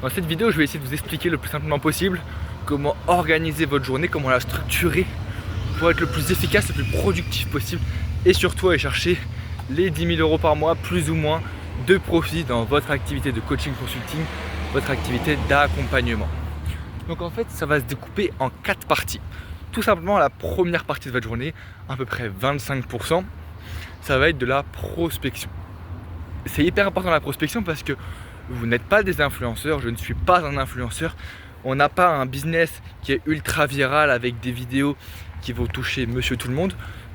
Dans cette vidéo, je vais essayer de vous expliquer le plus simplement possible comment organiser votre journée, comment la structurer pour être le plus efficace, le plus productif possible et surtout aller chercher les 10 000 € par mois, plus ou moins, de profit dans votre activité de coaching consulting, votre activité d'accompagnement. Donc en fait, ça va se découper en 4 parties. Tout simplement, la première partie de votre journée, à peu près 25%, ça va être de la prospection. C'est hyper important la prospection parce que vous n'êtes pas des influenceurs, je ne suis pas un influenceur. On n'a pas un business qui est ultra viral avec des vidéos qui vont toucher monsieur tout le monde.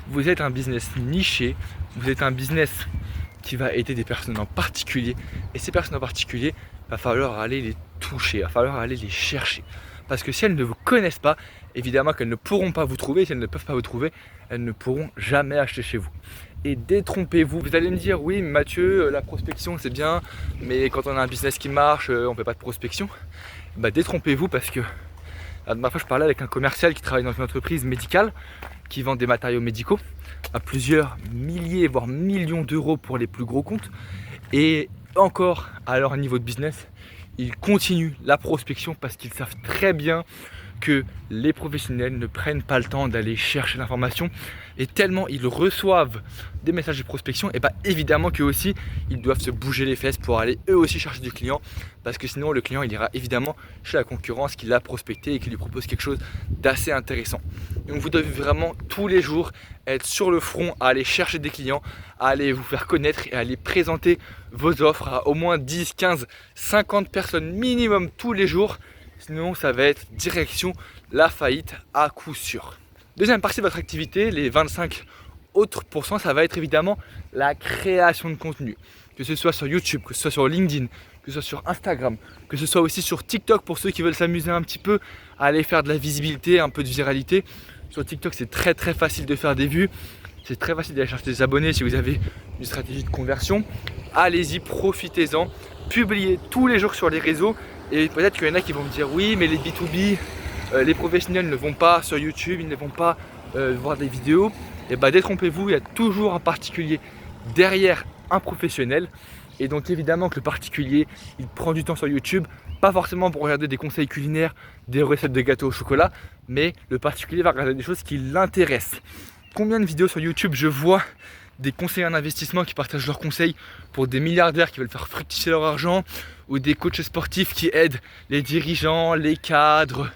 Vous êtes un business niché, vous êtes un business qui va aider des personnes en particulier. Et ces personnes en particulier, il va falloir aller les toucher, il va falloir aller les chercher. Parce que si elles ne vous connaissent pas, évidemment qu'elles ne pourront pas vous trouver. Si elles ne peuvent pas vous trouver, elles ne pourront jamais acheter chez vous. Et détrompez-vous. Vous allez me dire, oui Mathieu, la prospection c'est bien, mais quand on a un business qui marche, on ne fait pas de prospection. Bah, détrompez-vous parce que la dernière fois je parlais avec un commercial qui travaille dans une entreprise médicale qui vend des matériaux médicaux à plusieurs milliers voire millions d'euros pour les plus gros comptes. Et encore à leur niveau de business, ils continuent la prospection parce qu'ils savent très bien que les professionnels ne prennent pas le temps d'aller chercher l'information et tellement ils reçoivent des messages de prospection, et évidemment qu'eux aussi ils doivent se bouger les fesses pour aller eux aussi chercher du client, parce que sinon le client il ira évidemment chez la concurrence qui l'a prospecté et qui lui propose quelque chose d'assez intéressant. Donc vous devez vraiment tous les jours être sur le front à aller chercher des clients, à aller vous faire connaître et à aller présenter vos offres à au moins 10, 15, 50 personnes minimum tous les jours. Sinon, ça va être direction la faillite à coup sûr. Deuxième partie de votre activité, les 25 autres pourcents, ça va être évidemment la création de contenu. Que ce soit sur YouTube, que ce soit sur LinkedIn, que ce soit sur Instagram, que ce soit aussi sur TikTok pour ceux qui veulent s'amuser un petit peu à aller faire de la visibilité, un peu de viralité. Sur TikTok, c'est très facile de faire des vues. C'est très facile d'aller chercher des abonnés si vous avez une stratégie de conversion. Allez-y, profitez-en. Publiez tous les jours sur les réseaux. Et peut-être qu'il y en a qui vont me dire oui, mais les B2B, les professionnels ne vont pas sur YouTube, ils ne vont pas voir des vidéos. Et détrompez-vous, il y a toujours un particulier derrière un professionnel. Et donc évidemment que le particulier, il prend du temps sur YouTube, pas forcément pour regarder des conseils culinaires, des recettes de gâteaux au chocolat, mais le particulier va regarder des choses qui l'intéressent. Combien de vidéos sur YouTube je vois des conseillers en investissement qui partagent leurs conseils pour des milliardaires qui veulent faire fructifier leur argent, ou des coachs sportifs qui aident les dirigeants, les cadres,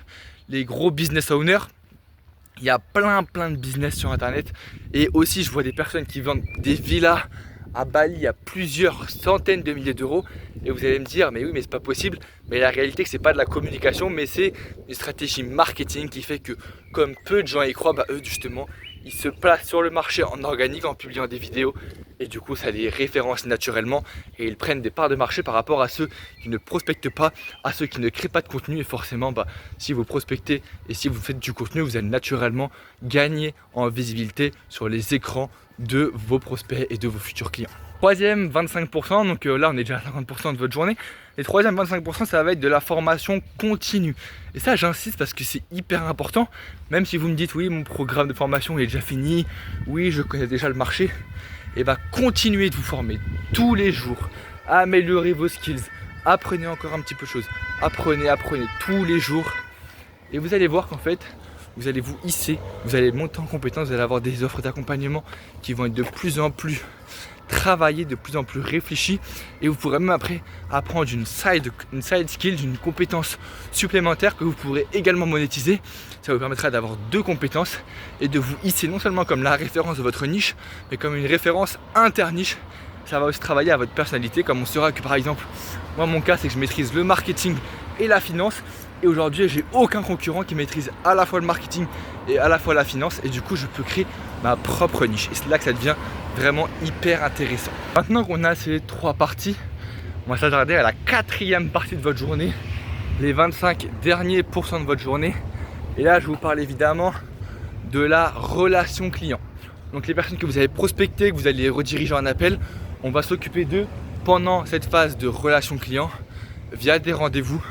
les gros business owners. Il y a plein de business sur internet, et aussi je vois des personnes qui vendent des villas à Bali à plusieurs centaines de milliers d'euros, et vous allez me dire mais oui mais c'est pas possible. Mais la réalité que c'est pas de la communication, mais c'est une stratégie marketing qui fait que comme peu de gens y croient, eux justement ils se placent sur le marché en organique en publiant des vidéos, et du coup ça les référence naturellement et ils prennent des parts de marché par rapport à ceux qui ne prospectent pas, à ceux qui ne créent pas de contenu. Et forcément si vous prospectez et si vous faites du contenu, vous allez naturellement gagner en visibilité sur les écrans de vos prospects et de vos futurs clients. Troisième 25%, donc là on est déjà à 50% de votre journée. Les troisième 25%, ça va être de la formation continue. Et ça j'insiste parce que c'est hyper important. Même si vous me dites oui mon programme de formation est déjà fini, oui je connais déjà le marché, et continuez de vous former tous les jours, améliorez vos skills, apprenez encore un petit peu de choses, apprenez tous les jours, et vous allez voir qu'en fait vous allez vous hisser, vous allez monter en compétence, vous allez avoir des offres d'accompagnement qui vont être de plus en plus travaillées, de plus en plus réfléchies, et vous pourrez même après apprendre une side skill, une compétence supplémentaire que vous pourrez également monétiser. Ça vous permettra d'avoir 2 compétences et de vous hisser non seulement comme la référence de votre niche, mais comme une référence inter-niche. Ça va aussi travailler à votre personnalité, comme on saura que par exemple, moi mon cas c'est que je maîtrise le marketing et la finance. Et aujourd'hui, j'ai aucun concurrent qui maîtrise à la fois le marketing et à la fois la finance. Et du coup, je peux créer ma propre niche. Et c'est là que ça devient vraiment hyper intéressant. Maintenant qu'on a ces 3 parties, on va s'attarder à la 4e partie de votre journée, les 25 derniers pourcents de votre journée. Et là, je vous parle évidemment de la relation client. Donc les personnes que vous avez prospectées, que vous allez rediriger en appel, on va s'occuper d'eux pendant cette phase de relation client via des rendez-vous,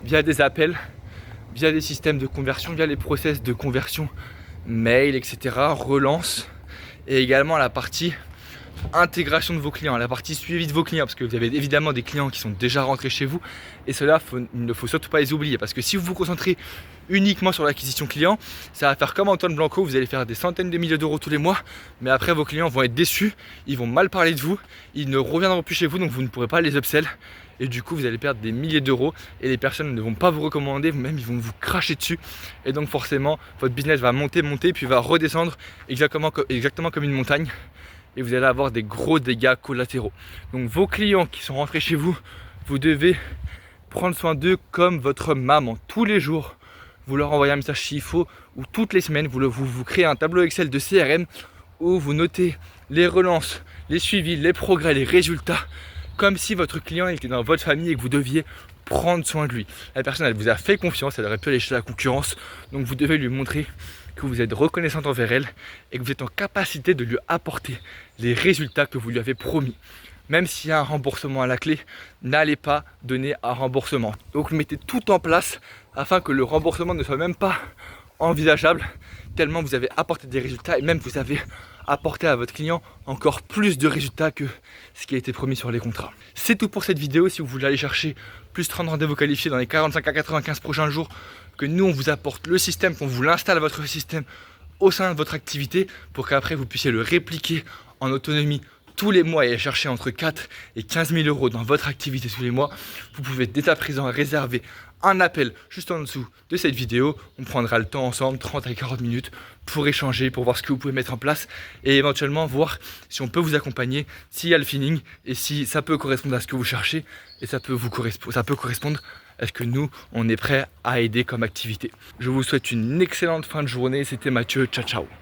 via des appels, via des systèmes de conversion, via les process de conversion, mail, etc., relance, et également la partie intégration de vos clients, la partie suivi de vos clients, parce que vous avez évidemment des clients qui sont déjà rentrés chez vous et cela, il ne faut surtout pas les oublier, parce que si vous vous concentrez uniquement sur l'acquisition client, ça va faire comme Antoine Blanco, vous allez faire des centaines de milliers d'euros tous les mois, mais après vos clients vont être déçus, ils vont mal parler de vous, ils ne reviendront plus chez vous, donc vous ne pourrez pas les upsell. Et du coup vous allez perdre des milliers d'euros et les personnes ne vont pas vous recommander, même ils vont vous cracher dessus. Et donc forcément votre business va monter, puis va redescendre exactement comme une montagne. Et vous allez avoir des gros dégâts collatéraux. Donc vos clients qui sont rentrés chez vous, vous devez prendre soin d'eux comme votre maman. Tous les jours, vous leur envoyez un message s'il faut, ou toutes les semaines, vous créez un tableau Excel de CRM où vous notez les relances, les suivis, les progrès, les résultats, comme si votre client était dans votre famille et que vous deviez prendre soin de lui. La personne, elle vous a fait confiance, elle aurait pu aller chez la concurrence, donc vous devez lui montrer que vous êtes reconnaissante envers elle et que vous êtes en capacité de lui apporter les résultats que vous lui avez promis. Même s'il y a un remboursement à la clé, n'allez pas donner un remboursement. Donc mettez tout en place afin que le remboursement ne soit même pas envisageable, tellement vous avez apporté des résultats et même vous avez apporté à votre client encore plus de résultats que ce qui a été promis sur les contrats. C'est tout pour cette vidéo. Si vous voulez aller chercher plus 30 rendez-vous qualifiés dans les 45 à 95 prochains jours, que nous on vous apporte le système, qu'on vous l'installe à votre système au sein de votre activité pour qu'après vous puissiez le répliquer en autonomie tous les mois et aller chercher entre 4 et 15 000 euros dans votre activité tous les mois, vous pouvez dès à présent réserver un appel juste en dessous de cette vidéo. On prendra le temps ensemble, 30 à 40 minutes, pour échanger, pour voir ce que vous pouvez mettre en place et éventuellement voir si on peut vous accompagner, s'il y a le feeling et si ça peut correspondre à ce que vous cherchez et ça peut correspondre à ce que nous, on est prêt à aider comme activité. Je vous souhaite une excellente fin de journée. C'était Mathieu, ciao ciao.